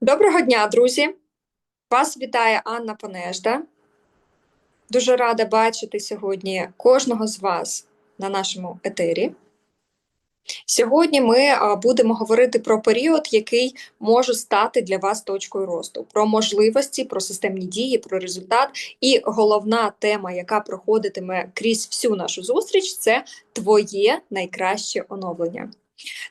Доброго дня, друзі! Вас вітає Анна Понежда. Дуже рада бачити сьогодні кожного з вас на нашому етері. Сьогодні ми будемо говорити про період, який може стати для вас точкою росту, про можливості, про системні дії, про результат. І головна тема, яка проходитиме крізь всю нашу зустріч, це твоє найкраще оновлення.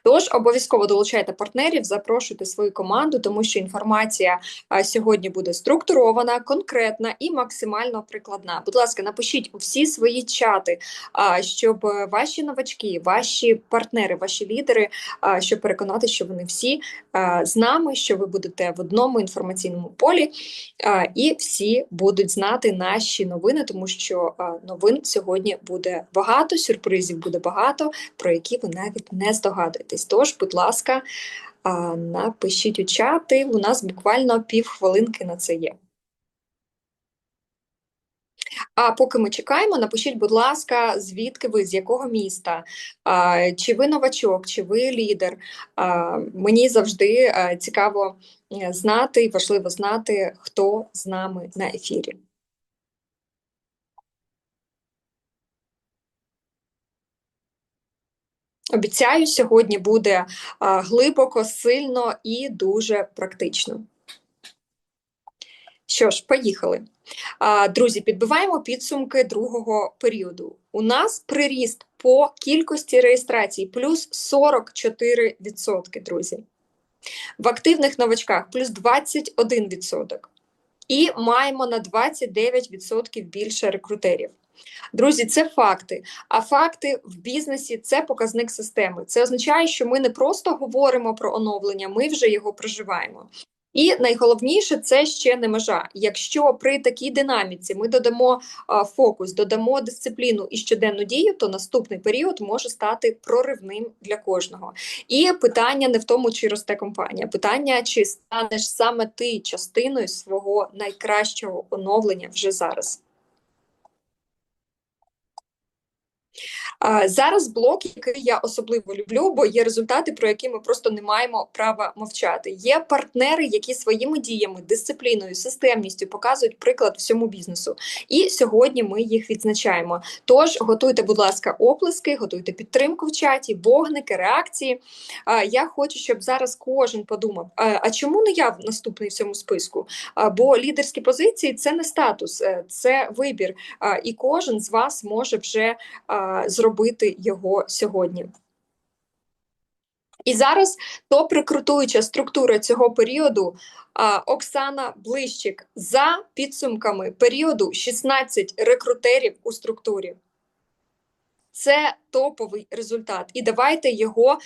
Тож обов'язково долучайте партнерів, запрошуйте свою команду, тому що інформація сьогодні буде структурована, конкретна і максимально прикладна. Будь ласка, напишіть у всі свої чати, щоб ваші новачки, ваші партнери, ваші лідери, щоб переконати, що вони всі з нами, що ви будете в одному інформаційному полі, і всі будуть знати наші новини, тому що новин сьогодні буде багато, сюрпризів буде багато, про які ви навіть не здогадуєтесь. Тож, будь ласка, напишіть у чати, у нас буквально півхвилинки на це є. А поки ми чекаємо, напишіть, будь ласка, звідки ви, з якого міста, чи ви новачок, чи ви лідер. Мені завжди цікаво знати і важливо знати, хто з нами на ефірі. Обіцяю, сьогодні буде глибоко, сильно і дуже практично. Що ж, поїхали. Друзі, підбиваємо підсумки другого періоду. У нас приріст по кількості реєстрацій плюс 44%, друзі. В активних новачках плюс 21%. І маємо на 29% більше рекрутерів. Друзі, це факти. А факти в бізнесі – це показник системи. Це означає, що ми не просто говоримо про оновлення, ми вже його проживаємо. І найголовніше – це ще не межа. Якщо при такій динаміці ми додамо фокус, додамо дисципліну і щоденну дію, то наступний період може стати проривним для кожного. І питання не в тому, чи росте компанія. Питання, чи станеш саме ти частиною свого найкращого оновлення вже зараз. Зараз блок, який я особливо люблю, бо є результати, про які ми просто не маємо права мовчати. Є партнери, які своїми діями, дисципліною, системністю показують приклад всьому бізнесу. І сьогодні ми їх відзначаємо. Тож готуйте, будь ласка, оплески, готуйте підтримку в чаті, вогники, реакції. Я хочу, щоб зараз кожен подумав, а чому не я наступний в цьому списку? Бо лідерські позиції – це не статус, це вибір. І кожен з вас може вже зробити його сьогодні. І зараз топ-рекрутуюча структура цього періоду Оксана Блищик. За підсумками періоду 16 рекрутерів у структурі. Це топовий результат. І давайте його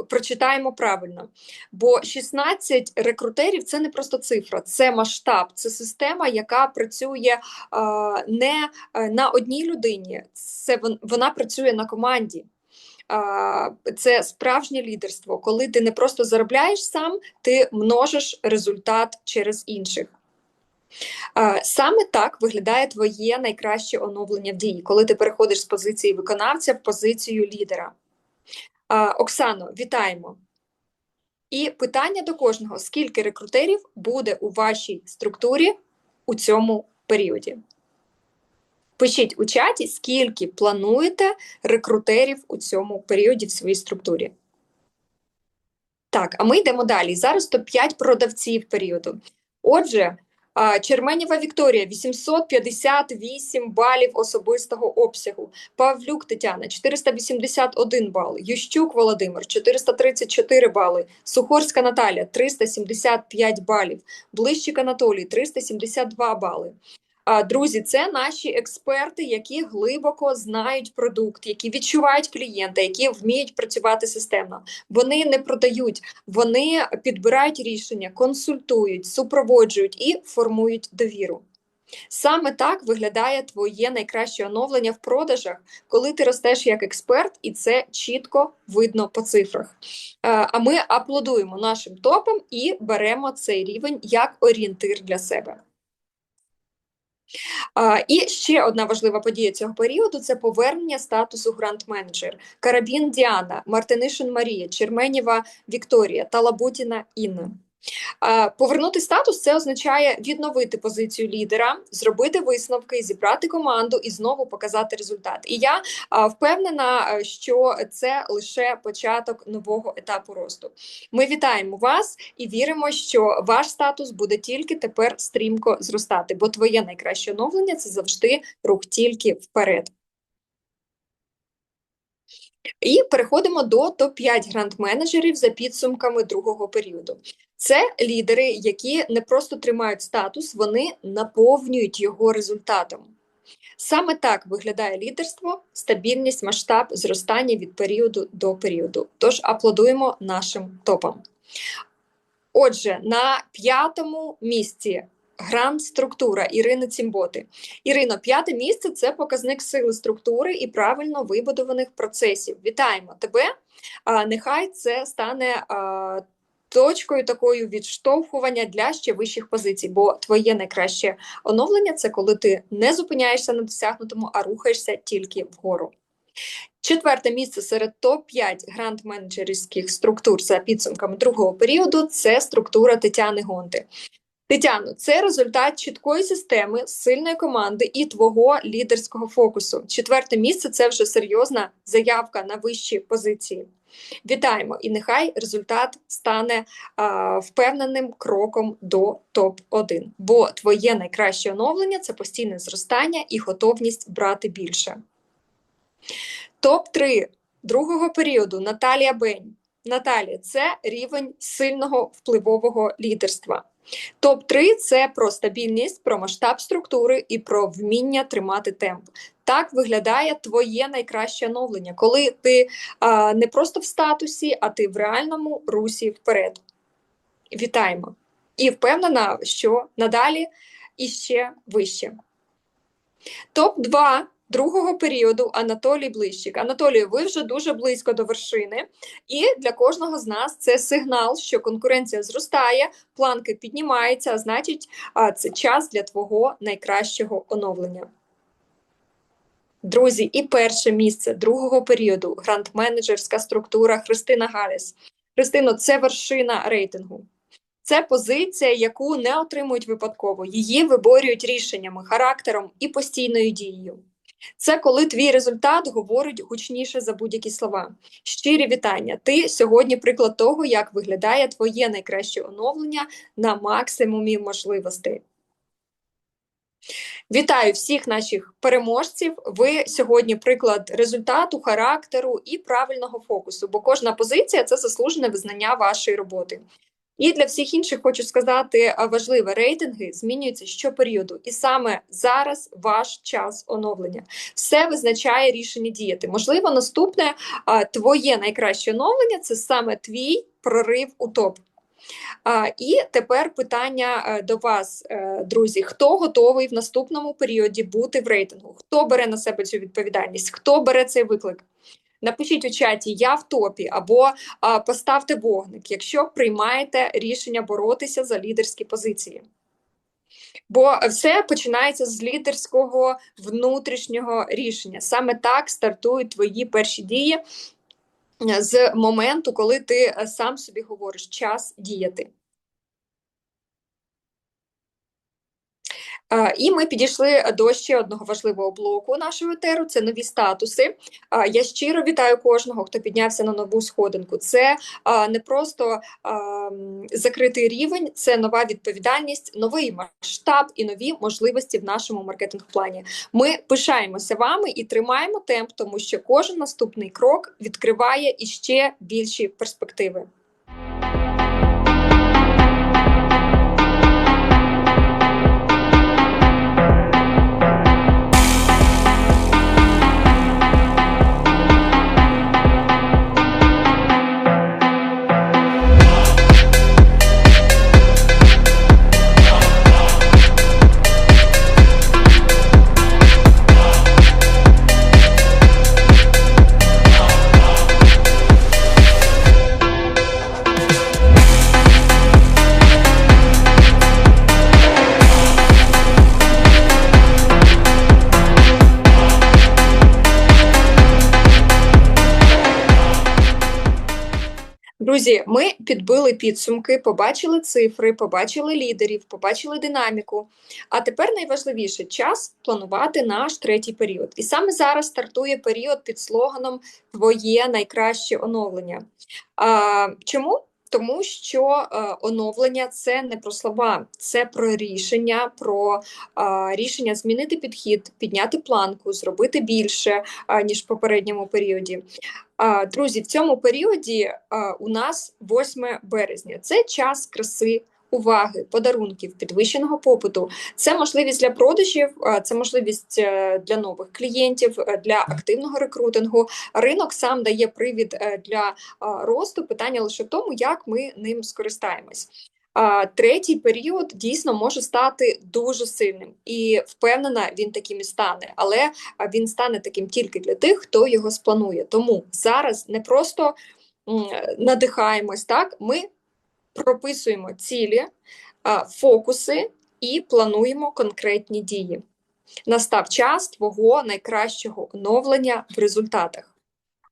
прочитаємо правильно. Бо 16 рекрутерів – це не просто цифра, це масштаб, це система, яка працює не на одній людині, вона працює на команді. Це справжнє лідерство, коли ти не просто заробляєш сам, ти множиш результат через інших. Саме так виглядає твоє найкраще оновлення в дії, коли ти переходиш з позиції виконавця в позицію лідера. Оксано, вітаємо! І питання до кожного: скільки рекрутерів буде у вашій структурі у цьому періоді? Пишіть у чаті, скільки плануєте рекрутерів у цьому періоді в своїй структурі. Так, а ми йдемо далі. Зараз топ-5 продавців періоду. Отже, Черменєва Вікторія – 858 балів особистого обсягу. Павлюк Тетяна – 481 бал. Ющук Володимир – 434 бали. Сухорська Наталя – 375 балів. Блищик Анатолій – 372 бали. Друзі, це наші експерти, які глибоко знають продукт, які відчувають клієнта, які вміють працювати системно. Вони не продають, вони підбирають рішення, консультують, супроводжують і формують довіру. Саме так виглядає твоє найкраще оновлення в продажах, коли ти ростеш як експерт, і це чітко видно по цифрах. А ми аплодуємо нашим топам і беремо цей рівень як орієнтир для себе. І ще одна важлива подія цього періоду – це повернення статусу грант-менеджер. Карабін Діана, Мартинишин Марія, Черменєва Вікторія, Талабутіна Інна. Повернути статус це означає відновити позицію лідера, зробити висновки, зібрати команду і знову показати результат. І я впевнена, що це лише початок нового етапу росту. Ми вітаємо вас і віримо, що ваш статус буде тільки тепер стрімко зростати, бо твоє найкраще оновлення – це завжди рух тільки вперед. І переходимо до топ-5 гранд-менеджерів за підсумками другого періоду. Це лідери, які не просто тримають статус, вони наповнюють його результатом. Саме так виглядає лідерство, стабільність, масштаб, зростання від періоду до періоду. Тож аплодуємо нашим топам. Отже, на 5-му місці гранд-структура Ірини Цімботи. Ірино, 5-те місце – це показник сили структури і правильно вибудованих процесів. Вітаємо тебе! Нехай це стане точкою такою відштовхування для ще вищих позицій, бо твоє найкраще оновлення – це коли ти не зупиняєшся на досягнутому, а рухаєшся тільки вгору. 4-те місце серед топ-5 гранд-менеджерських структур за підсумками другого періоду – це структура Тетяни Гонти. Тетяно, це результат чіткої системи, сильної команди і твого лідерського фокусу. 4-те місце – це вже серйозна заявка на вищі позиції. Вітаємо! І нехай результат стане впевненим кроком до топ-1. Бо твоє найкраще оновлення – це постійне зростання і готовність брати більше. Топ-3 другого періоду Наталія Бень. Наталія – це рівень сильного впливового лідерства. Топ-3 – це про стабільність, про масштаб структури і про вміння тримати темп. Так виглядає твоє найкраще оновлення, коли ти не просто в статусі, а ти в реальному русі вперед. Вітаємо! І впевнена, що надалі іще вище. Топ-2 другого періоду Анатолій Блищик. Анатолію, ви вже дуже близько до вершини, і для кожного з нас це сигнал, що конкуренція зростає, планки піднімаються, а значить, це час для твого найкращого оновлення. Друзі, і перше місце другого періоду гранд-менеджерська структура Христина Галіс. Христино, це вершина рейтингу. Це позиція, яку не отримують випадково. Її виборюють рішеннями, характером і постійною дією. Це коли твій результат говорить гучніше за будь-які слова. Щирі вітання. Ти сьогодні приклад того, як виглядає твоє найкраще оновлення на максимумі можливостей. Вітаю всіх наших переможців. Ви сьогодні приклад результату, характеру і правильного фокусу, бо кожна позиція – це заслужене визнання вашої роботи. І для всіх інших хочу сказати важливе, рейтинги змінюються щоперіоду. І саме зараз ваш час оновлення. Все визначає рішення діяти. Можливо, наступне твоє найкраще оновлення – це саме твій прорив у топ. І тепер питання до вас, друзі. Хто готовий в наступному періоді бути в рейтингу? Хто бере на себе цю відповідальність? Хто бере цей виклик? Напишіть у чаті «Я в топі» або поставте вогник, якщо приймаєте рішення боротися за лідерські позиції. Бо все починається з лідерського внутрішнього рішення. Саме так стартують твої перші дії з моменту, коли ти сам собі говориш «час діяти». І ми підійшли до ще одного важливого блоку нашого етеру – це нові статуси. Я щиро вітаю кожного, хто піднявся на нову сходинку. Це не просто закритий рівень, це нова відповідальність, новий масштаб і нові можливості в нашому маркетинг-плані. Ми пишаємося вами і тримаємо темп, тому що кожен наступний крок відкриває іще більші перспективи. Друзі, ми підбили підсумки, побачили цифри, побачили лідерів, побачили динаміку. А тепер найважливіше час планувати наш третій період. І саме зараз стартує період під слоганом Твоє найкраще оновлення. Чому? Тому що оновлення це не про слова, це про рішення, рішення змінити підхід, підняти планку, зробити більше, ніж в попередньому періоді. Друзі, в цьому періоді у нас 8 березня. Це час краси, уваги, подарунків, підвищеного попиту. Це можливість для продажів, це можливість для нових клієнтів, для активного рекрутингу. Ринок сам дає привід для росту. Питання лише в тому, як ми ним скористаємось. Третій період дійсно може стати дуже сильним, і впевнена, він таким і стане, але він стане таким тільки для тих, хто його спланує. Тому зараз не просто надихаємось, так, ми прописуємо цілі, фокуси і плануємо конкретні дії. Настав час твого найкращого оновлення в результатах.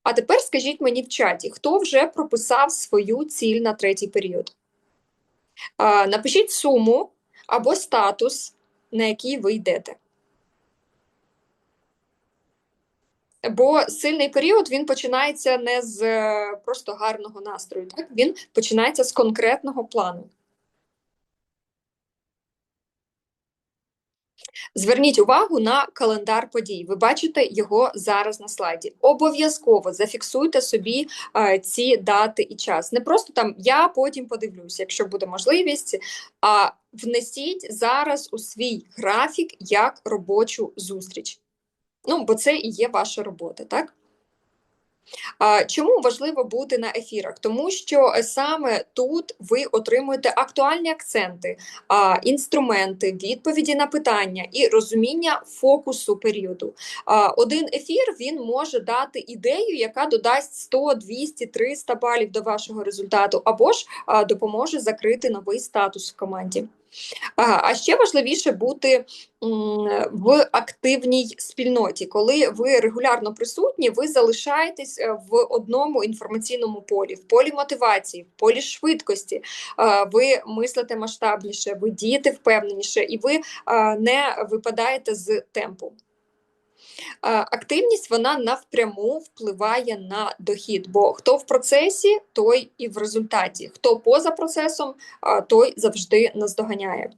А тепер скажіть мені в чаті, хто вже прописав свою ціль на третій період? Напишіть суму або статус, на який ви йдете. Бо сильний період, він починається не з просто гарного настрою, так? Він починається з конкретного плану. Зверніть увагу на календар подій. Ви бачите його зараз на слайді. Обов'язково зафіксуйте собі ці дати і час. Не просто там я потім подивлюсь, якщо буде можливість, а внесіть зараз у свій графік як робочу зустріч. Ну, бо це і є ваша робота, так? Чому важливо бути на ефірах? Тому що саме тут ви отримуєте актуальні акценти, інструменти, відповіді на питання і розуміння фокусу періоду. Один ефір, він може дати ідею, яка додасть 100, 200, 300 балів до вашого результату, або ж допоможе закрити новий статус в команді. А ще важливіше бути в активній спільноті. Коли ви регулярно присутні, ви залишаєтесь в одному інформаційному полі, в полі мотивації, в полі швидкості. Ви мислите масштабніше, ви дієте впевненіше і ви не випадаєте з темпу. Активність, вона навпряму впливає на дохід, бо хто в процесі, той і в результаті. Хто поза процесом, той завжди наздоганяє.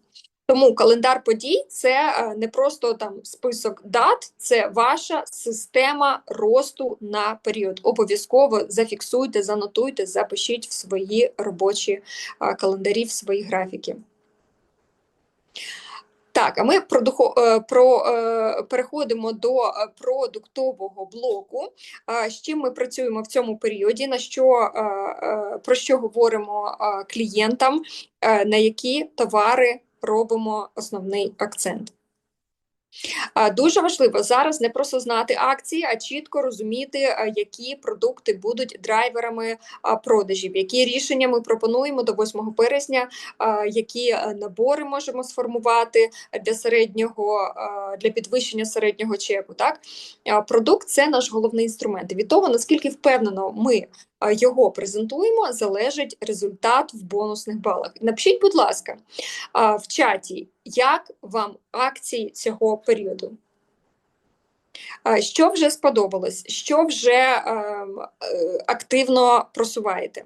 Тому календар подій – це не просто там список дат, це ваша система росту на період. Обов'язково зафіксуйте, занотуйте, запишіть в свої робочі календарі, в свої графіки. Так, а ми переходимо до продуктового блоку. З чим ми працюємо в цьому періоді, про що говоримо клієнтам, на які товари робимо основний акцент. Дуже важливо зараз не просто знати акції, а чітко розуміти, які продукти будуть драйверами продажів, які рішення ми пропонуємо до 8 березня, які набори можемо сформувати для підвищення середнього чеку. Так? Продукт – це наш головний інструмент. І від того, наскільки впевнено ми його презентуємо, залежить результат в бонусних балах. Напишіть, будь ласка, в чаті, як вам акції цього періоду? Що вже сподобалось? Що вже активно просуваєте?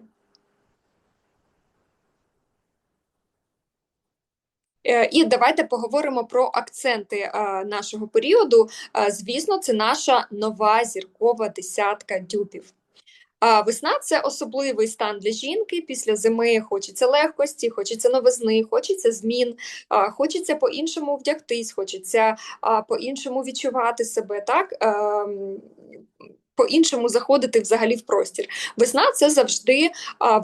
І давайте поговоримо про акценти нашого періоду. Звісно, це наша нова зіркова десятка дюпів. Весна – це особливий стан для жінки. Після зими хочеться легкості, хочеться новизни, хочеться змін, хочеться по-іншому вдягтись, хочеться по-іншому відчувати себе, так? По-іншому заходити взагалі в простір. Весна – це завжди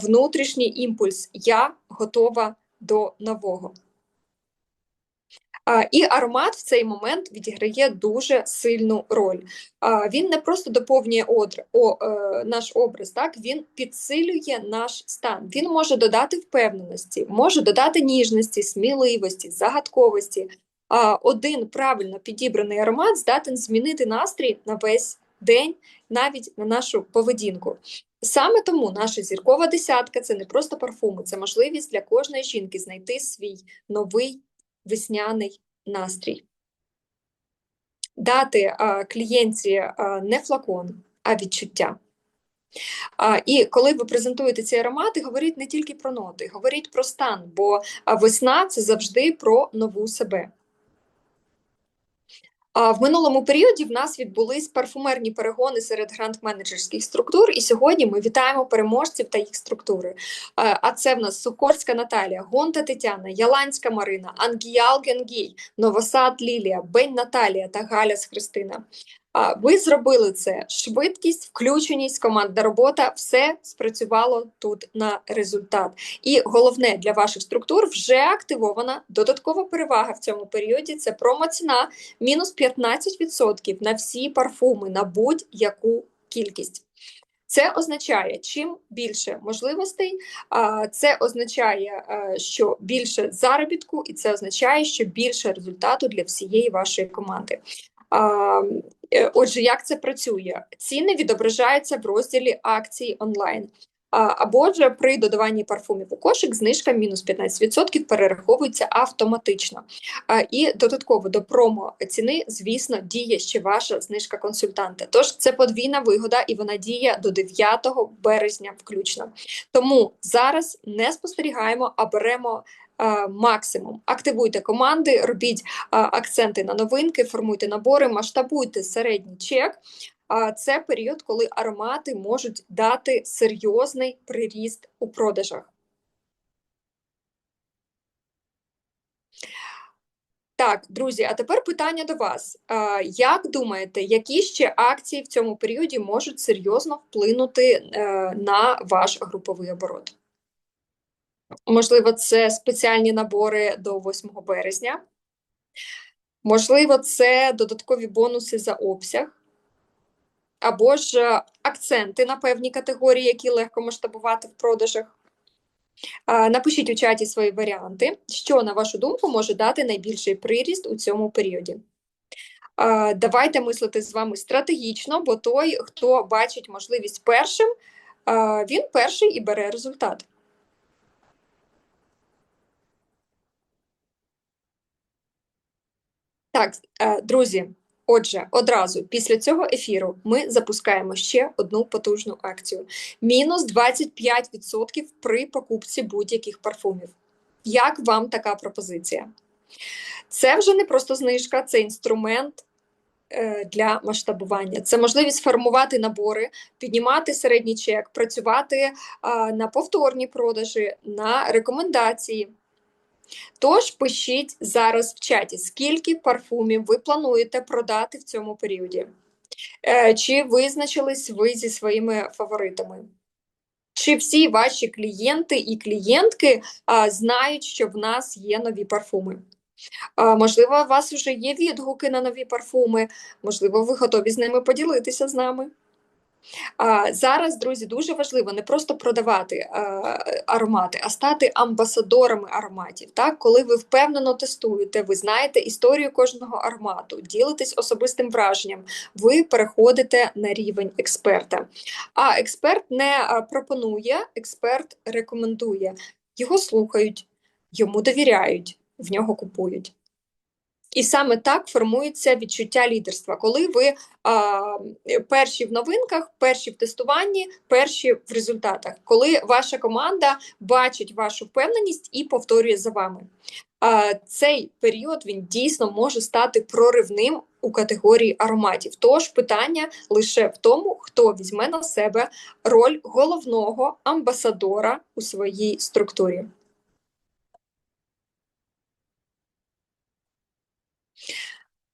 внутрішній імпульс. Я готова до нового. І аромат в цей момент відіграє дуже сильну роль. Він не просто доповнює наш образ, так? Він підсилює наш стан. Він може додати впевненості, може додати ніжності, сміливості, загадковості. Один правильно підібраний аромат здатен змінити настрій на весь день, навіть на нашу поведінку. Саме тому наша зіркова десятка – це не просто парфуми, це можливість для кожної жінки знайти свій новий весняний настрій. Дати клієнті не флакон, а відчуття. І коли ви презентуєте ці аромати, говоріть не тільки про ноти, говоріть про стан, бо весна – це завжди про нову себе. В минулому періоді в нас відбулись парфумерні перегони серед гранд-менеджерських структур, і сьогодні ми вітаємо переможців та їх структури. А це в нас Сухорська Наталія, Гонта Тетяна, Яланська Марина, Ангіял Генгій, Новосад Лілія, Бень Наталія та Галяс Христина. Ви зробили це. Швидкість, включеність, командна робота – все спрацювало тут на результат. І головне, для ваших структур вже активована додаткова перевага в цьому періоді – це промоціна мінус 15% на всі парфуми, на будь-яку кількість. Це означає, чим більше можливостей, це означає, що більше заробітку, і це означає, що більше результату для всієї вашої команди. Отже, як це працює? Ціни відображаються в розділі акції онлайн. Або ж при додаванні парфумів у кошик знижка мінус 15% перераховується автоматично. І додатково до промо-ціни, звісно, діє ще ваша знижка консультанта. Тож це подвійна вигода і вона діє до 9 березня включно. Тому зараз не спостерігаємо, а беремо максимум. Активуйте команди, робіть акценти на новинки, формуйте набори, масштабуйте середній чек. Це період, коли аромати можуть дати серйозний приріст у продажах. Так, друзі, а тепер питання до вас. Як думаєте, які ще акції в цьому періоді можуть серйозно вплинути на ваш груповий оборот? Можливо, це спеціальні набори до 8 березня. Можливо, це додаткові бонуси за обсяг. Або ж акценти на певні категорії, які легко масштабувати в продажах. Напишіть у чаті свої варіанти, що, на вашу думку, може дати найбільший приріст у цьому періоді. Давайте мислити з вами стратегічно, бо той, хто бачить можливість першим, він перший і бере результат. Так, друзі, отже, одразу після цього ефіру ми запускаємо ще одну потужну акцію. Мінус 25% при покупці будь-яких парфумів. Як вам така пропозиція? Це вже не просто знижка, це інструмент для масштабування. Це можливість формувати набори, піднімати середній чек, працювати на повторні продажі, на рекомендації. Тож пишіть зараз в чаті, скільки парфумів ви плануєте продати в цьому періоді. Чи визначились ви зі своїми фаворитами? Чи всі ваші клієнти і клієнтки знають, що в нас є нові парфуми? Можливо, у вас вже є відгуки на нові парфуми, можливо, ви готові з ними поділитися з нами. Зараз, друзі, дуже важливо не просто продавати аромати, а стати амбасадорами ароматів. Так? Коли ви впевнено тестуєте, ви знаєте історію кожного аромату, ділитесь особистим враженням, ви переходите на рівень експерта. А експерт не пропонує, експерт рекомендує. Його слухають, йому довіряють, в нього купують. І саме так формується відчуття лідерства, коли ви перші в новинках, перші в тестуванні, перші в результатах, коли ваша команда бачить вашу впевненість і повторює за вами. Цей період він дійсно може стати проривним у категорії ароматів. Тож питання лише в тому, хто візьме на себе роль головного амбасадора у своїй структурі.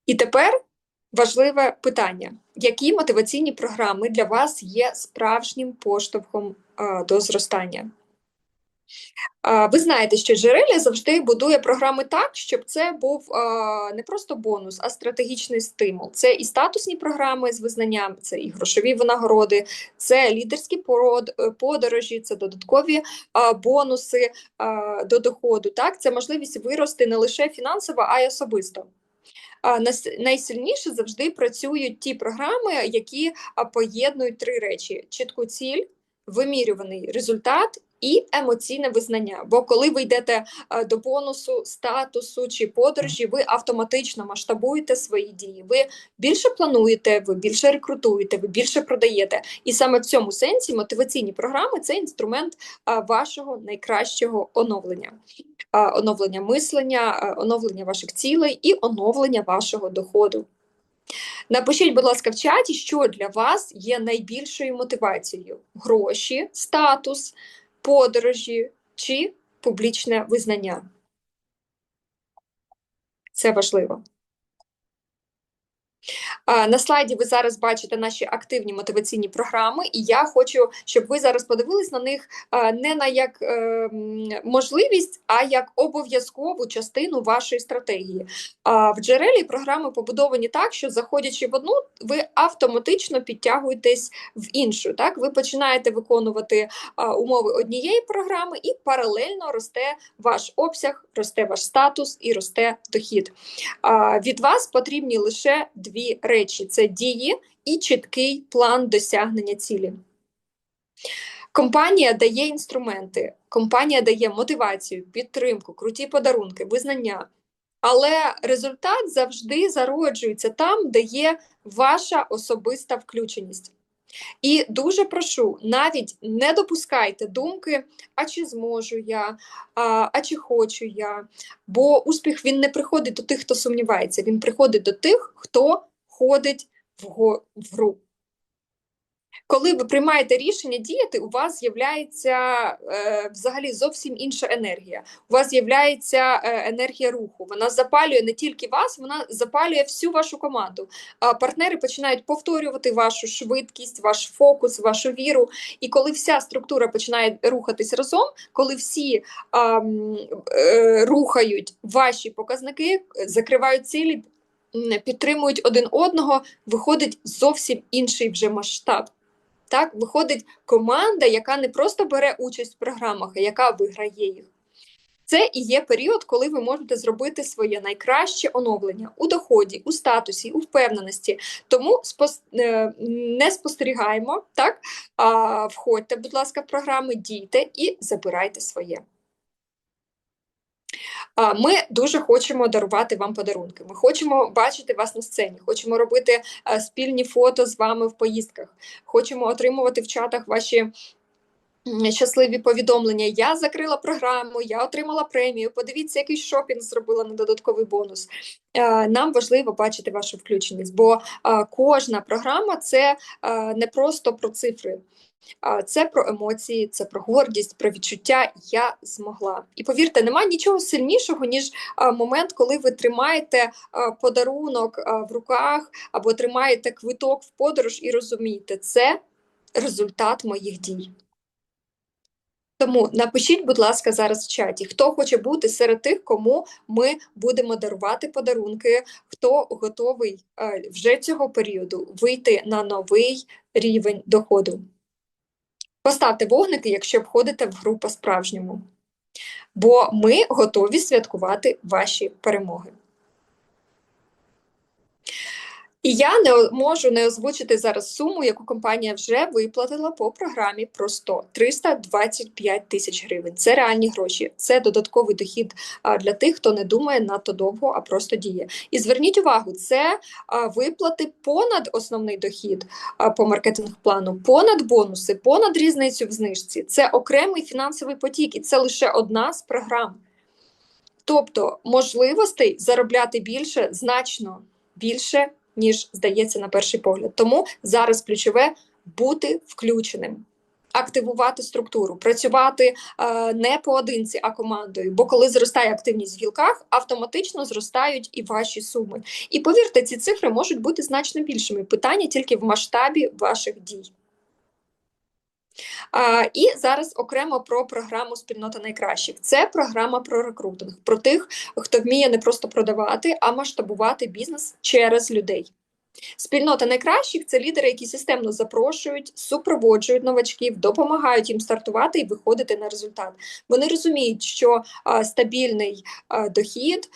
І тепер важливе питання. Які мотиваційні програми для вас є справжнім поштовхом до зростання? Ви знаєте, що Джерелія завжди будує програми так, щоб це був не просто бонус, а стратегічний стимул. Це і статусні програми з визнанням, це і грошові винагороди, це лідерські подорожі, це додаткові бонуси до доходу. Так? Це можливість вирости не лише фінансово, а й особисто. Найсильніше завжди працюють ті програми, які поєднують три речі: чітку ціль, вимірюваний результат і емоційне визнання. Бо коли ви йдете до бонусу, статусу чи подорожі, ви автоматично масштабуєте свої дії. Ви більше плануєте, ви більше рекрутуєте, ви більше продаєте. І саме в цьому сенсі мотиваційні програми це інструмент вашого найкращого оновлення. Оновлення мислення, оновлення ваших цілей і оновлення вашого доходу. Напишіть, будь ласка, в чаті, що для вас є найбільшою мотивацією: гроші, статус, подорожі чи публічне визнання. Це важливо. На слайді ви зараз бачите наші активні мотиваційні програми, і я хочу, щоб ви зараз подивились на них не на як можливість, а як обов'язкову частину вашої стратегії. В джерелі програми побудовані так, що заходячи в одну, ви автоматично підтягуєтесь в іншу. Так? Ви починаєте виконувати умови однієї програми, і паралельно росте ваш обсяг, росте ваш статус і росте дохід. Від вас потрібні лише дві речі: це дії і чіткий план досягнення цілі. Компанія дає інструменти, компанія дає мотивацію, підтримку, круті подарунки, визнання. Але результат завжди зароджується там, де є ваша особиста включеність. І дуже прошу, навіть не допускайте думки, а чи зможу я, а чи хочу я. Бо успіх, він не приходить до тих, хто сумнівається, він приходить до тих, хто ходить в гру. Коли ви приймаєте рішення діяти, у вас з'являється взагалі зовсім інша енергія. У вас з'являється енергія руху. Вона запалює не тільки вас, вона запалює всю вашу команду. Партнери починають повторювати вашу швидкість, ваш фокус, вашу віру. І коли вся структура починає рухатись разом, коли всі рухають ваші показники, закривають цілі, підтримують один одного, виходить зовсім інший вже масштаб. Так, виходить команда, яка не просто бере участь в програмах, а яка виграє їх. Це і є період, коли ви можете зробити своє найкраще оновлення у доході, у статусі, у впевненості. Тому не спостерігаємо, так? Входьте, будь ласка, в програми, дійте і забирайте своє. Ми дуже хочемо дарувати вам подарунки. Ми хочемо бачити вас на сцені, хочемо робити спільні фото з вами в поїздках, хочемо отримувати в чатах ваші щасливі повідомлення. Я закрила програму, я отримала премію, подивіться, який шопінг зробила на додатковий бонус. Нам важливо бачити вашу включеність, бо кожна програма – це не просто про цифри. Це про емоції, це про гордість, про відчуття «я змогла». І повірте, немає нічого сильнішого, ніж момент, коли ви тримаєте подарунок в руках або тримаєте квиток в подорож і розумієте, це результат моїх дій. Тому напишіть, будь ласка, зараз в чаті, хто хоче бути серед тих, кому ми будемо дарувати подарунки, хто готовий вже цього періоду вийти на новий рівень доходу. Поставте вогники, якщо входите в гру по-справжньому. Бо ми готові святкувати ваші перемоги. І я не можу не озвучити зараз суму, яку компанія вже виплатила по програмі «Просто» – 325 тисяч гривень. Це реальні гроші, це додатковий дохід для тих, хто не думає надто довго, а просто діє. І зверніть увагу, це виплати понад основний дохід по маркетинг-плану, понад бонуси, понад різницю в знижці. Це окремий фінансовий потік, і це лише одна з програм. Тобто можливостей заробляти більше, значно більше, ніж здається на перший погляд. Тому зараз ключове – бути включеним, активувати структуру, працювати не поодинці, а командою. Бо коли зростає активність в гілках, автоматично зростають і ваші суми. І повірте, ці цифри можуть бути значно більшими. Питання тільки в масштабі ваших дій. І зараз окремо про програму «Спільнота найкращих». Це програма про рекрутинг, про тих, хто вміє не просто продавати, а масштабувати бізнес через людей. Спільнота найкращих – це лідери, які системно запрошують, супроводжують новачків, допомагають їм стартувати і виходити на результат. Вони розуміють, що стабільний дохід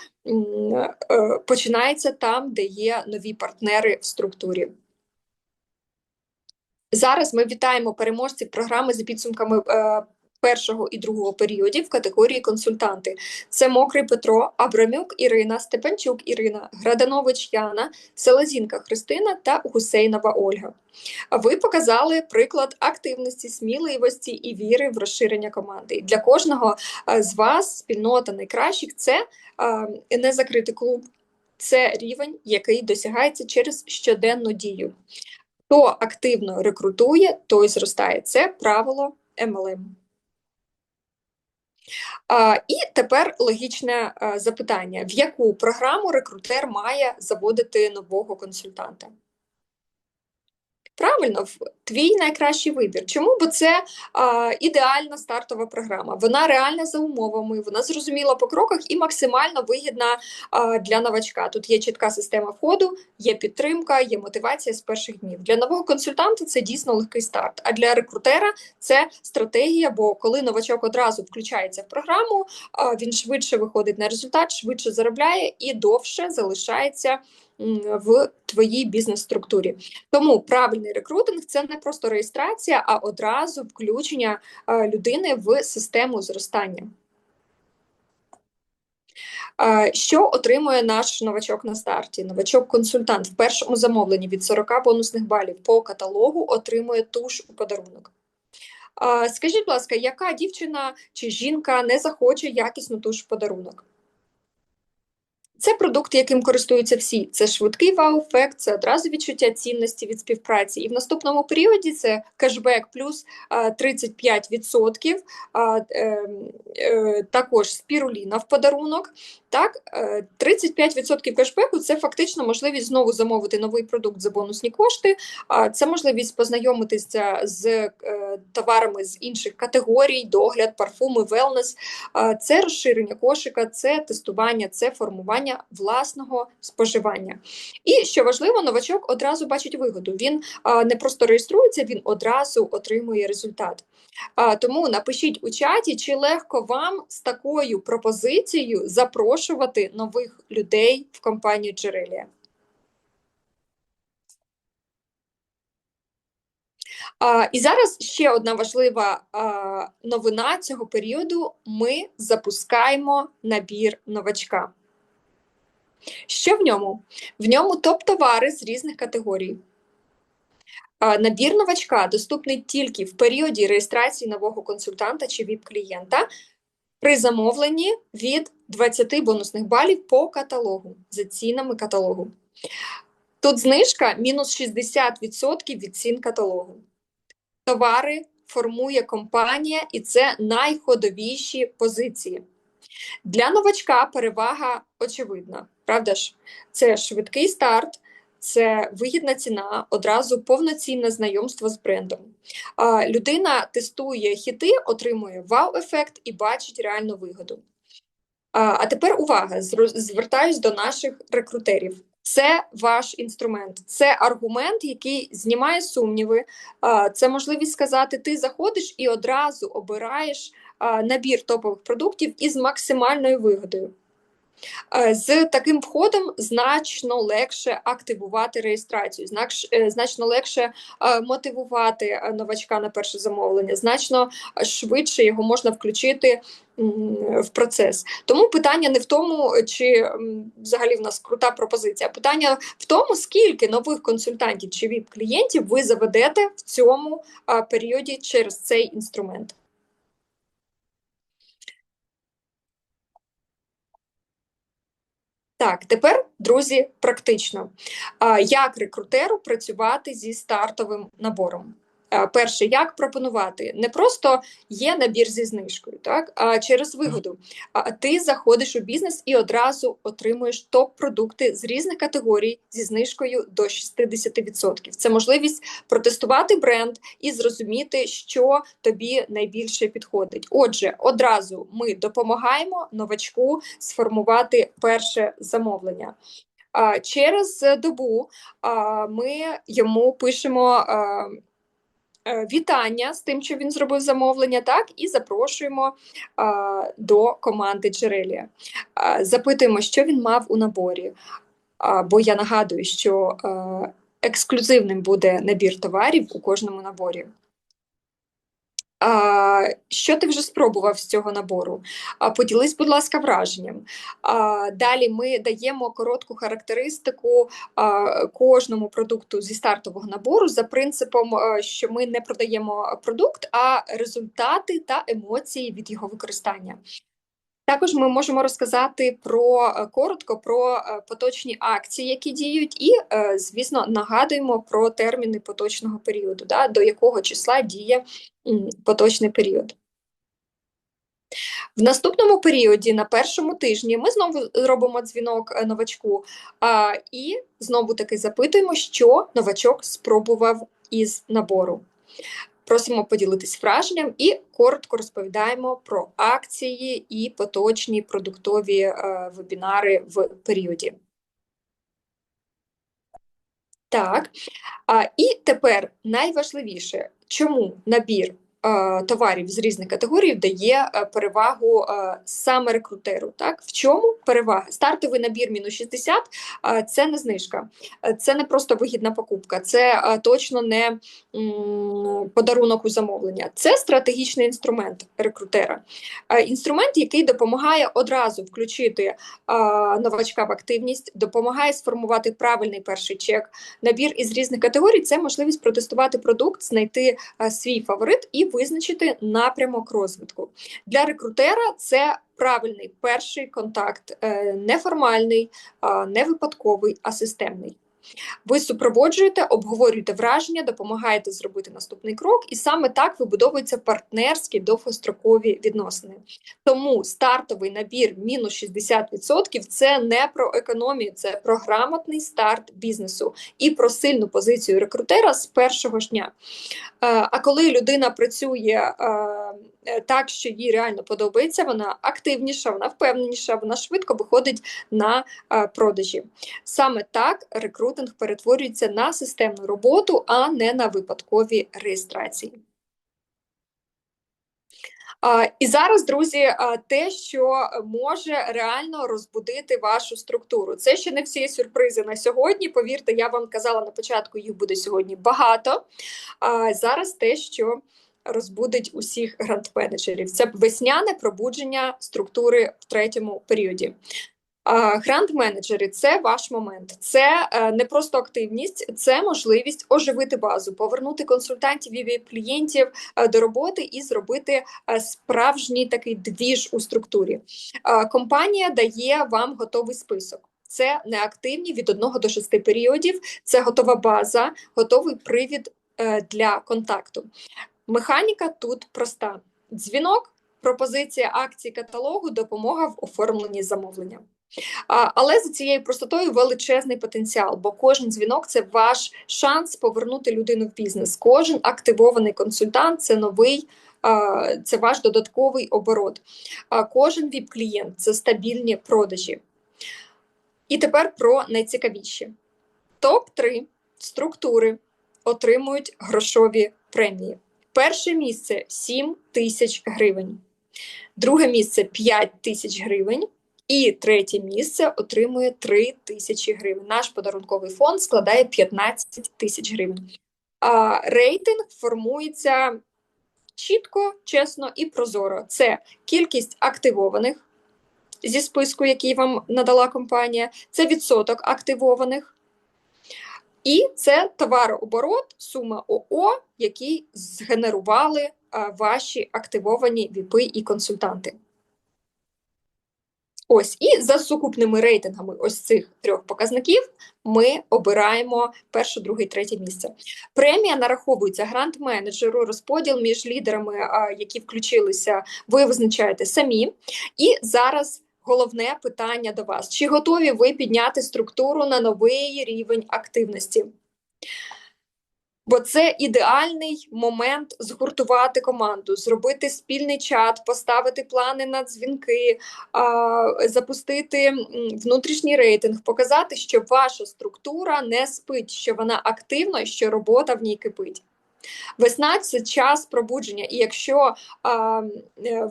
починається там, де є нові партнери в структурі. Зараз ми вітаємо переможців програми за підсумками першого і другого періодів в категорії консультанти. Це Мокрий Петро, Абрамюк Ірина, Степанчук Ірина, Граданович Яна, Селезінка Христина та Гусейнова Ольга. Ви показали приклад активності, сміливості і віри в розширення команди. І для кожного з вас спільнота найкращих – це не закритий клуб, це рівень, який досягається через щоденну дію. Хто активно рекрутує, той зростає. Це правило MLM. І тепер логічне запитання. В яку програму рекрутер має заводити нового консультанта? Правильно, твій найкращий вибір. Чому? Бо це ідеальна стартова програма. Вона реальна за умовами, вона зрозуміла по кроках і максимально вигідна для новачка. Тут є чітка система входу, є підтримка, є мотивація з перших днів. Для нового консультанта це дійсно легкий старт, а для рекрутера це стратегія, бо коли новачок одразу включається в програму, він швидше виходить на результат, швидше заробляє і довше залишається в твоїй бізнес-структурі. Тому правильний рекрутинг – це не просто реєстрація, а одразу включення людини в систему зростання. Що отримує наш новачок на старті? Новачок-консультант в першому замовленні від 40 бонусних балів по каталогу отримує туш у подарунок. Скажіть, будь ласка, яка дівчина чи жінка не захоче якісну туш в подарунок? Це продукт, яким користуються всі. Це швидкий вау-ефект, це одразу відчуття цінності від співпраці. І в наступному періоді це кешбек плюс 35%, також спіруліна в подарунок. Так, 35% кешбеку – це фактично можливість знову замовити новий продукт за бонусні кошти, це можливість познайомитися з товарами з інших категорій, догляд, парфуми, велнес, це розширення кошика, це тестування, це формування власного споживання. І, що важливо, новачок одразу бачить вигоду. Він не просто реєструється, він одразу отримує результат. Тому напишіть у чаті, чи легко вам з такою пропозицією запрошувати нових людей в компанію Джерелія. І зараз ще одна важлива новина цього періоду. Ми запускаємо набір новачка. Що в ньому? В ньому топ-товари з різних категорій. Набір новачка доступний тільки в періоді реєстрації нового консультанта чи ВІП-клієнта при замовленні від 20 бонусних балів по каталогу, за цінами каталогу. Тут знижка мінус 60% від цін каталогу. Товари формує компанія, і це найходовіші позиції. Для новачка перевага очевидна, правда ж? Це швидкий старт, це вигідна ціна, одразу повноцінне знайомство з брендом. Людина тестує хіти, отримує вау-ефект і бачить реальну вигоду. А тепер увага, звертаюсь до наших рекрутерів. Це ваш інструмент, це аргумент, який знімає сумніви, це можливість сказати, ти заходиш і одразу обираєш набір топових продуктів із максимальною вигодою. З таким входом значно легше активувати реєстрацію, значно легше мотивувати новачка на перше замовлення, значно швидше його можна включити в процес. Тому питання не в тому, чи взагалі в нас крута пропозиція, питання в тому, скільки нових консультантів чи ВІП-клієнтів ви заведете в цьому періоді через цей інструмент. Так, тепер, друзі, практично. Як рекрутеру працювати зі стартовим набором? Перше, як пропонувати? Не просто є набір зі знижкою, так? А через вигоду. Ти заходиш у бізнес і одразу отримуєш топ-продукти з різних категорій зі знижкою до 60%. Це можливість протестувати бренд і зрозуміти, що тобі найбільше підходить. Отже, одразу ми допомагаємо новачку сформувати перше замовлення. Через добу ми йому пишемо вітання з тим, що він зробив замовлення, так, і запрошуємо до команди Джерелія. Запитуємо, що він мав у наборі, бо я нагадую, що Ексклюзивним буде набір товарів у кожному наборі. Що ти вже спробував з цього набору? Поділись, будь ласка, враженням. Далі ми даємо коротку характеристику кожному продукту зі стартового набору за принципом, що ми не продаємо продукт, а результати та емоції від його використання. Також ми можемо розказати коротко про поточні акції, які діють, і, звісно, нагадуємо про терміни поточного періоду, до якого числа діє поточний період. В наступному періоді, на першому тижні, ми знову робимо дзвінок новачку і знову-таки запитуємо, що новачок спробував із набору. Просимо поділитись враженням і коротко розповідаємо про акції і поточні продуктові вебінари в періоді. Так, і тепер найважливіше, чому набір товарів з різних категорій дає перевагу саме рекрутеру. Так? В чому перевага? Стартовий набір мінус 60 – це не знижка, це не просто вигідна покупка, це точно не подарунок у замовлення. Це стратегічний інструмент рекрутера. Інструмент, який допомагає одразу включити новачка в активність, допомагає сформувати правильний перший чек. Набір із різних категорій – це можливість протестувати продукт, знайти свій фаворит і визначити напрямок розвитку. Для рекрутера це правильний перший контакт, неформальний, не випадковий, а системний. Ви супроводжуєте, обговорюєте враження, допомагаєте зробити наступний крок, і саме так вибудовуються партнерські довгострокові відносини. Тому стартовий набір мінус 60% – це не про економію, це про грамотний старт бізнесу і про сильну позицію рекрутера з першого ж дня. А коли людина працює так, що їй реально подобається, вона активніша, вона впевненіша, вона швидко виходить на продажі. Саме так рекрутинг перетворюється на системну роботу, а не на випадкові реєстрації. І зараз, друзі, те, що може реально розбудити вашу структуру. Це ще не всі сюрпризи на сьогодні. Повірте, я вам казала на початку, їх буде сьогодні багато. Зараз те, що розбудить усіх грант-менеджерів. Це весняне пробудження структури в третьому періоді. Грант-менеджери – це ваш момент. Це не просто активність, це можливість оживити базу, повернути консультантів і клієнтів до роботи і зробити справжній такий двіж у структурі. Компанія дає вам готовий список. Це неактивні від 1 до 6 періодів, це готова база, готовий привід для контакту. Механіка тут проста. Дзвінок, пропозиція акцій каталогу, допомога в оформленні замовлення. Але за цією простотою величезний потенціал, бо кожен дзвінок – це ваш шанс повернути людину в бізнес. Кожен активований консультант – це новий, це ваш додатковий оборот. Кожен ВІП-клієнт – це стабільні продажі. І тепер про найцікавіші. Топ-3 структури отримують грошові премії. Перше місце – 7 тисяч гривень. Друге місце – 5 тисяч гривень. І третє місце отримує 3 тисячі гривень. Наш подарунковий фонд складає 15 тисяч гривень. Рейтинг формується чітко, чесно і прозоро. Це кількість активованих зі списку, який вам надала компанія, це відсоток активованих, і це товарооборот, сума ОО, який згенерували ваші активовані ВІПи і консультанти. Ось, і за сукупними рейтингами ось цих 3 показників ми обираємо перше, друге і третє місце. Премія нараховується грант-менеджеру, розподіл між лідерами, які включилися, ви визначаєте самі. І зараз головне питання до вас. Чи готові ви підняти структуру на новий рівень активності? Бо це ідеальний момент згуртувати команду, зробити спільний чат, поставити плани на дзвінки, запустити внутрішній рейтинг, показати, що ваша структура не спить, що вона активна, що робота в ній кипить. Весна – це час пробудження, і якщо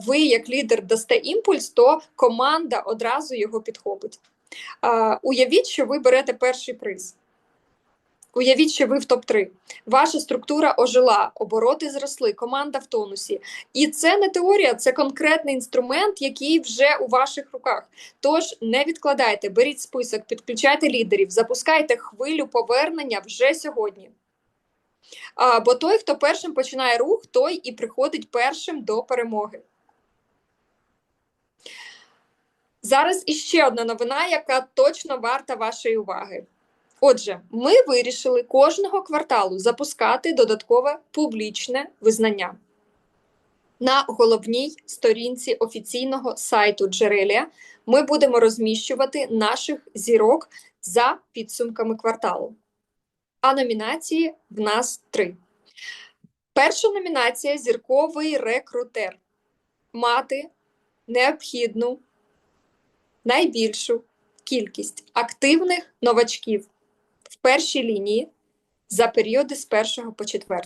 ви як лідер дасте імпульс, то команда одразу його підхопить. Уявіть, що ви берете перший приз. Уявіть, що ви в топ-3. Ваша структура ожила, обороти зросли, команда в тонусі. І це не теорія, це конкретний інструмент, який вже у ваших руках. Тож не відкладайте, беріть список, підключайте лідерів, запускайте хвилю повернення вже сьогодні. Бо той, хто першим починає рух, той і приходить першим до перемоги. Зараз іще одна новина, яка точно варта вашої уваги. Отже, ми вирішили кожного кварталу запускати додаткове публічне визнання. На головній сторінці офіційного сайту Джерелія ми будемо розміщувати наших зірок за підсумками кварталу. А номінації в нас 3. Перша номінація – зірковий рекрутер. Мати необхідну найбільшу кількість активних новачків в першій лінії за періоди з 1 по 4.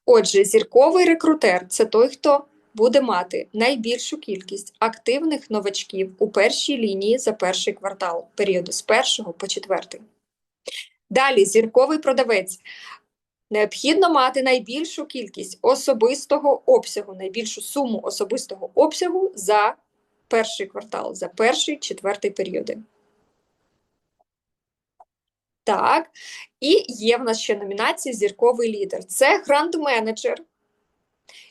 Отже, зірковий рекрутер – це той, хто буде мати найбільшу кількість активних новачків у першій лінії за перший квартал, періоду з 1 по 4. Далі, зірковий продавець. Необхідно мати найбільшу кількість особистого обсягу, найбільшу суму особистого обсягу за перший квартал, за перший, 4 періоди. Так, і є в нас ще номінація «Зірковий лідер». Це гранд-менеджер,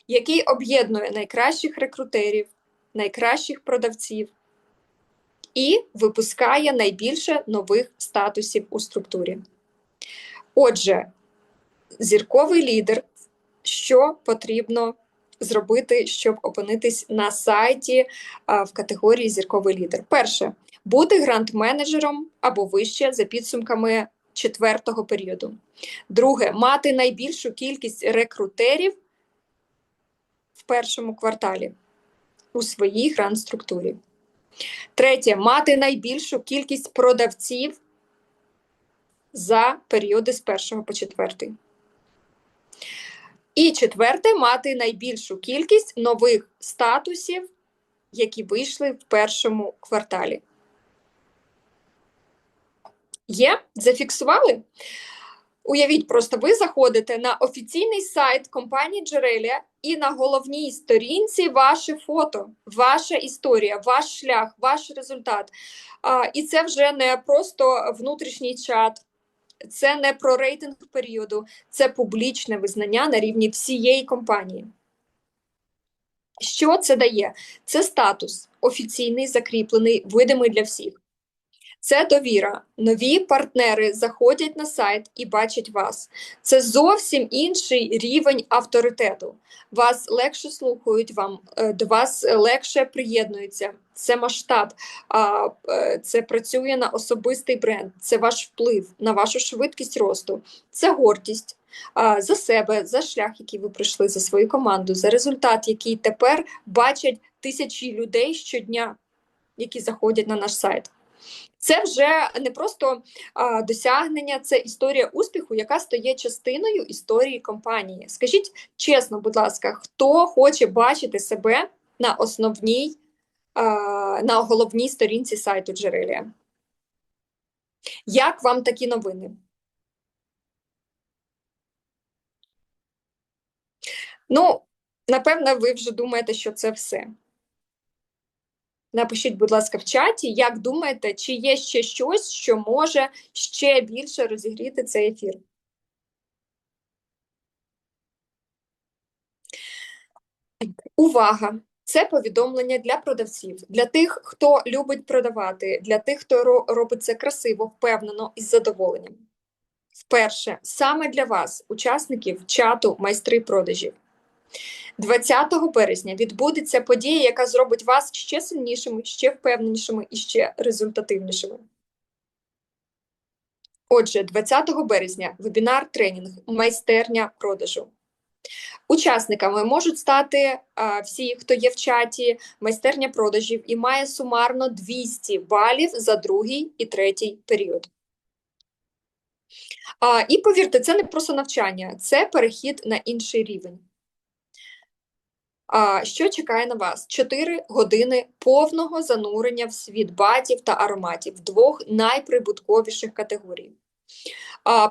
який об'єднує найкращих рекрутерів, найкращих продавців і випускає найбільше нових статусів у структурі. Отже, зірковий лідер, що потрібно зробити, щоб опинитись на сайті в категорії «Зірковий лідер»? Перше – бути гранд-менеджером або вище за підсумками 4-го періоду. Друге – мати найбільшу кількість рекрутерів в першому кварталі у своїй гранд-структурі. Третє – мати найбільшу кількість продавців за періоди з 1 по 4. І четверте – мати найбільшу кількість нових статусів, які вийшли в першому кварталі. Є? Зафіксували? Уявіть, просто ви заходите на офіційний сайт компанії Джерелія і на головній сторінці ваше фото, ваша історія, ваш шлях, ваш результат. І це вже не просто внутрішній чат, це не про рейтинг періоду, це публічне визнання на рівні всієї компанії. Що це дає? Це статус офіційний, закріплений, видимий для всіх. Це довіра. Нові партнери заходять на сайт і бачать вас. Це зовсім інший рівень авторитету. Вас легше слухають, до вас легше приєднуються. Це масштаб, це працює на особистий бренд, це ваш вплив на вашу швидкість росту, це гордість за себе, за шлях, який ви пройшли, за свою команду, за результат, який тепер бачать тисячі людей щодня, які заходять на наш сайт. Це вже не просто досягнення, це історія успіху, яка стає частиною історії компанії. Скажіть чесно, будь ласка, хто хоче бачити себе на головній сторінці сайту Джерелія? Як вам такі новини? Ну, напевно, ви вже думаєте, що це все. Напишіть, будь ласка, в чаті, як думаєте, чи є ще щось, що може ще більше розігріти цей ефір. Увага! Це повідомлення для продавців, для тих, хто любить продавати, для тих, хто робить це красиво, впевнено і з задоволенням. Вперше, саме для вас, учасників чату «Майстри продажів». 20 березня відбудеться подія, яка зробить вас ще сильнішими, ще впевненішими і ще результативнішими. Отже, 20 березня вебінар-тренінг «Майстерня продажу». Учасниками можуть стати всі, хто є в чаті «Майстерня продажів» і має сумарно 200 балів за другий і третій період. І повірте, це не просто навчання, це перехід на інший рівень. Що чекає на вас? 4 години повного занурення в світ бадів та ароматів двох найприбутковіших категорій.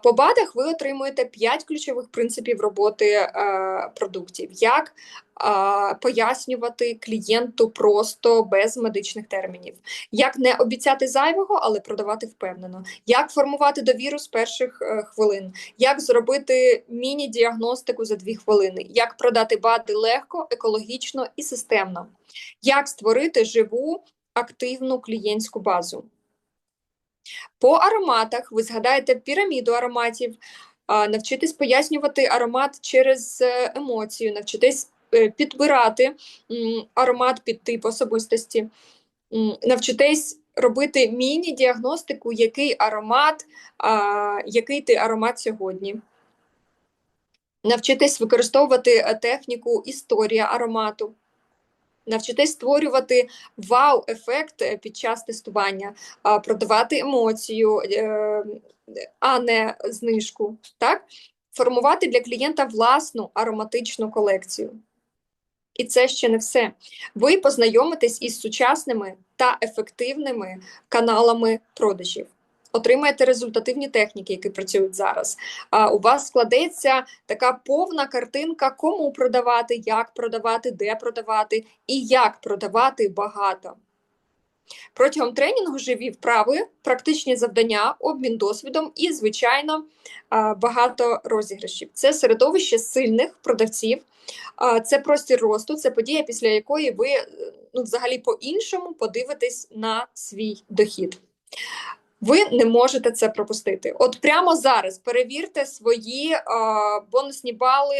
По БАДах ви отримуєте 5 ключових принципів роботи продуктів. Як пояснювати клієнту просто без медичних термінів, як не обіцяти зайвого, але продавати впевнено, як формувати довіру з перших хвилин, як зробити міні-діагностику за 2 хвилини, як продати БАДи легко, екологічно і системно, як створити живу активну клієнтську базу. По ароматах ви згадаєте піраміду ароматів, навчитесь пояснювати аромат через емоцію, навчитесь підбирати аромат під тип особистості, навчитесь робити міні-діагностику, який ти аромат сьогодні. Навчитесь використовувати техніку історія аромату. Навчитесь створювати вау-ефект під час тестування, продавати емоцію, а не знижку. Так? Формувати для клієнта власну ароматичну колекцію. І це ще не все. Ви познайомитесь із сучасними та ефективними каналами продажів. Отримаєте результативні техніки, які працюють зараз. У вас складеться така повна картинка, кому продавати, як продавати, де продавати і як продавати багато. Протягом тренінгу живі вправи, практичні завдання, обмін досвідом і, звичайно, багато розіграшів. Це середовище сильних продавців, це простір росту, це подія, після якої ви взагалі по-іншому подивитесь на свій дохід. Ви не можете це пропустити. От прямо зараз перевірте свої бонусні бали,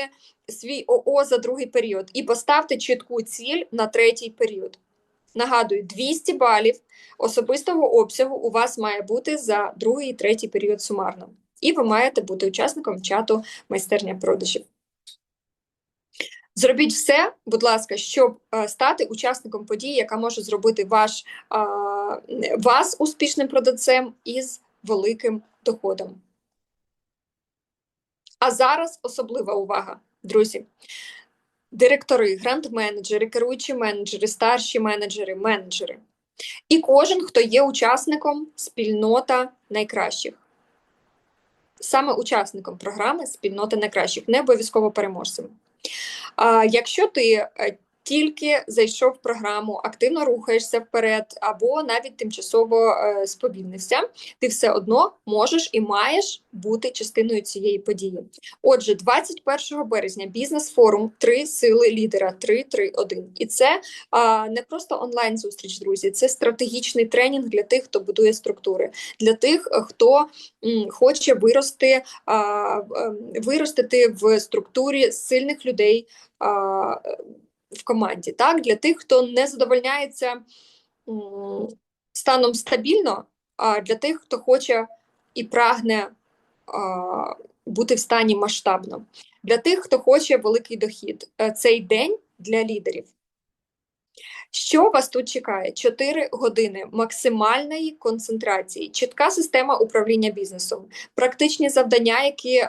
свій ОО за другий період і поставте чітку ціль на третій період. Нагадую, 200 балів особистого обсягу у вас має бути за другий і третій період сумарно. І ви маєте бути учасником чату «Майстерня продажів». Зробіть все, будь ласка, щоб стати учасником події, яка може зробити вас успішним продавцем із великим доходом. А зараз особлива увага, друзі. Директори, грант-менеджери, керуючі менеджери, старші менеджери, менеджери. І кожен, хто є учасником спільнота найкращих. Саме учасником програми спільнота найкращих, не обов'язково переможцем. Якщо ти тільки зайшов в програму, активно рухаєшся вперед, або навіть тимчасово сповільнився, ти все одно можеш і маєш бути частиною цієї події. Отже, 21 березня бізнес-форум «3 сили лідера» 3-3-1. І це не просто онлайн-зустріч, друзі, це стратегічний тренінг для тих, хто будує структури, для тих, хто хоче виростити в структурі сильних людей, в команді, так? Для тих, хто не задовольняється станом стабільно, а для тих, хто хоче і прагне бути в стані масштабно. Для тих, хто хоче великий дохід. Цей день для лідерів. Що вас тут чекає? 4 години максимальної концентрації, чітка система управління бізнесом, практичні завдання, які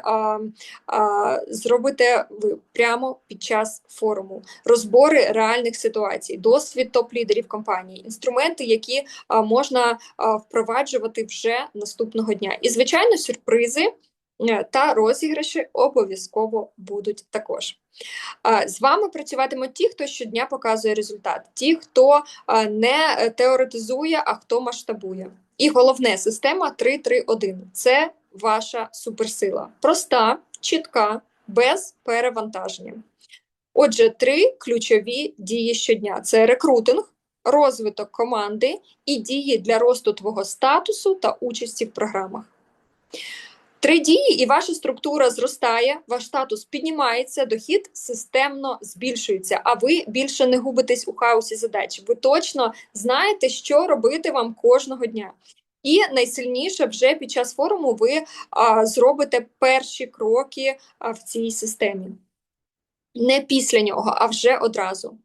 зробите ви прямо під час форуму, розбори реальних ситуацій, досвід топ-лідерів компанії, інструменти, які можна впроваджувати вже наступного дня. І, звичайно, сюрпризи та розіграші обов'язково будуть також. З вами працюватимуть ті, хто щодня показує результат, ті, хто не теоретизує, а хто масштабує. І головне, система 3-3-1 – це ваша суперсила. Проста, чітка, без перевантаження. Отже, 3 ключові дії щодня – це рекрутинг, розвиток команди і дії для росту твого статусу та участі в програмах. 3 дії, і ваша структура зростає, ваш статус піднімається, дохід системно збільшується, а ви більше не губитесь у хаосі задач. Ви точно знаєте, що робити вам кожного дня. І найсильніше вже під час форуму ви зробите перші кроки в цій системі. Не після нього, а вже одразу.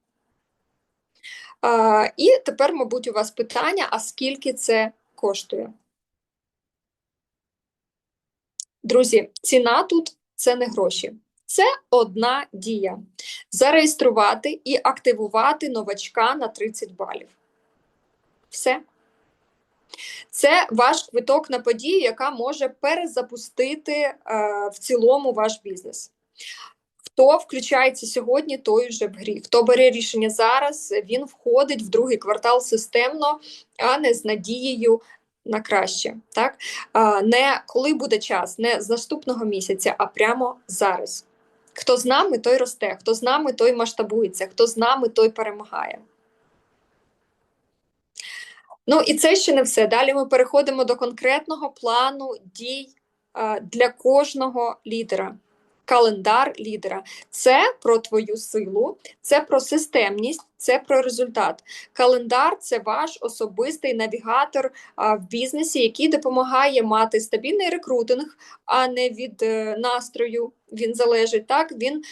І тепер, мабуть, у вас питання, а скільки це коштує? Друзі, ціна тут – це не гроші, Це одна дія: зареєструвати і активувати новачка на 30 балів. Все. Це ваш квиток на подію, яка може перезапустити в цілому ваш бізнес. Хто включається сьогодні, той вже в грі. Хто бере рішення зараз, він входить в другий квартал системно, а не з надією на краще. Так? Не коли буде час, не з наступного місяця, а прямо зараз. Хто з нами, той росте, хто з нами, той масштабується, хто з нами, той перемагає. Ну і це ще не все. Далі ми переходимо до конкретного плану дій для кожного лідера. Календар лідера. Це про твою силу, це про системність, це про результат. Календар – це ваш особистий навігатор в бізнесі, який допомагає мати стабільний рекрутинг, а не від настрою він залежить. Так? Він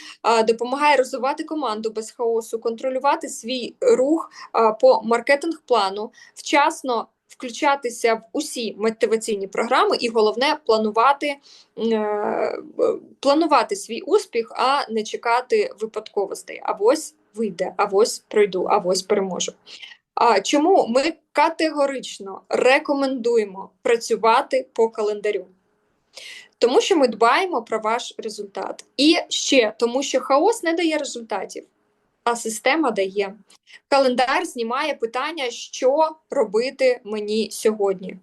допомагає розвивати команду без хаосу, контролювати свій рух по маркетинг-плану, вчасно включатися в усі мотиваційні програми і, головне, планувати свій успіх, а не чекати випадковостей. Авось вийде, авось пройду, авось переможу. Чому ми категорично рекомендуємо працювати по календарю? Тому що ми дбаємо про ваш результат. І ще тому, що хаос не дає результатів, а система дає. Календар знімає питання, що робити мені сьогодні.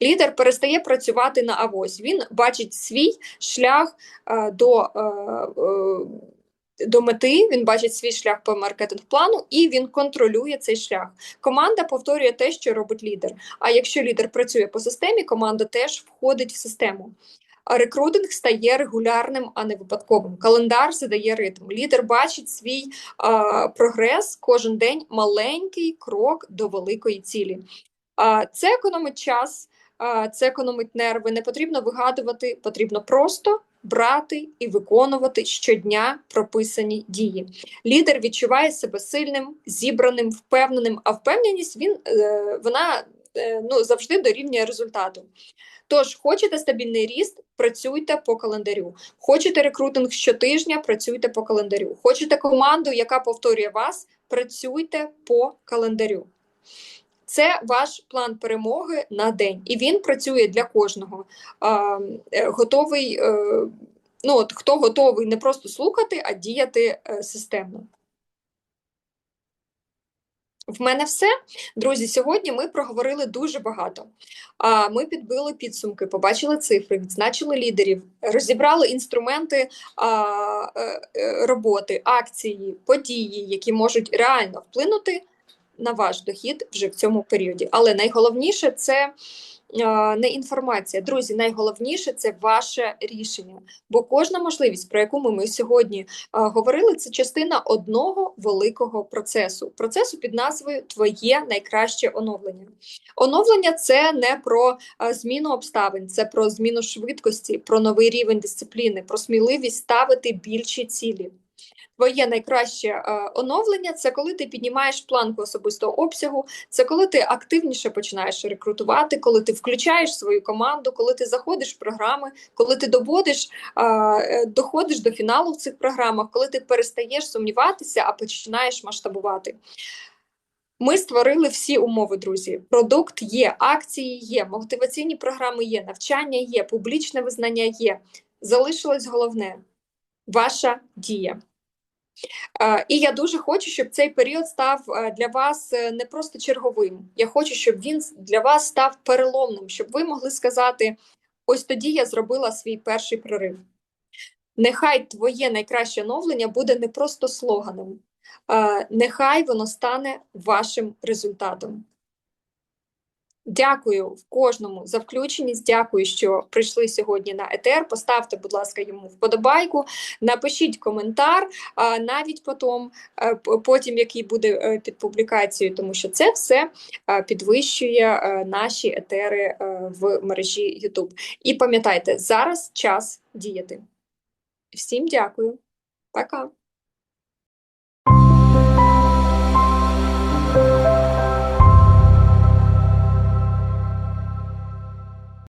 Лідер перестає працювати на авось. Він бачить свій шлях до мети, він бачить свій шлях по маркетинг-плану і він контролює цей шлях. Команда повторює те, що робить лідер. А якщо лідер працює по системі, команда теж входить в систему. А рекрутинг стає регулярним, а не випадковим. Календар задає ритм. Лідер бачить свій прогрес кожен день, маленький крок до великої цілі. Це економить час, це економить нерви. Не потрібно вигадувати, потрібно просто брати і виконувати щодня прописані дії. Лідер відчуває себе сильним, зібраним, впевненим, а впевненість вона завжди дорівнює результату. Тож, хочете стабільний ріст – працюйте по календарю. Хочете рекрутинг щотижня – працюйте по календарю. Хочете команду, яка повторює вас – працюйте по календарю. Це ваш план перемоги на день. І він працює для кожного. Хто готовий не просто слухати, а діяти системно. В мене все. Друзі, сьогодні ми проговорили дуже багато. Ми підбили підсумки, побачили цифри, відзначили лідерів, розібрали інструменти роботи, акції, події, які можуть реально вплинути на ваш дохід вже в цьому періоді. Але найголовніше – це не інформація. Друзі, найголовніше – це ваше рішення. Бо кожна можливість, про яку ми сьогодні говорили, це частина одного великого процесу. Процесу під назвою «Твоє найкраще оновлення». Оновлення – це не про зміну обставин, це про зміну швидкості, про новий рівень дисципліни, про сміливість ставити більші цілі. Твоє найкраще оновлення – це коли ти піднімаєш планку особистого обсягу, це коли ти активніше починаєш рекрутувати, коли ти включаєш свою команду, коли ти заходиш в програми, коли ти доходиш до фіналу в цих програмах, коли ти перестаєш сумніватися, а починаєш масштабувати. Ми створили всі умови, друзі. Продукт є, акції є, мотиваційні програми є, навчання є, публічне визнання є. Залишилось головне – ваша дія. І я дуже хочу, щоб цей період став для вас не просто черговим. Я хочу, щоб він для вас став переломним, щоб ви могли сказати, ось тоді я зробила свій перший прорив. Нехай твоє найкраще оновлення буде не просто слоганом, нехай воно стане вашим результатом. Дякую кожному за включеність, дякую, що прийшли сьогодні на етер. Поставте, будь ласка, йому вподобайку, напишіть коментар, навіть потім, який буде під публікацією, тому що це все підвищує наші етери в мережі YouTube. І пам'ятайте, зараз час діяти. Всім дякую. Пока.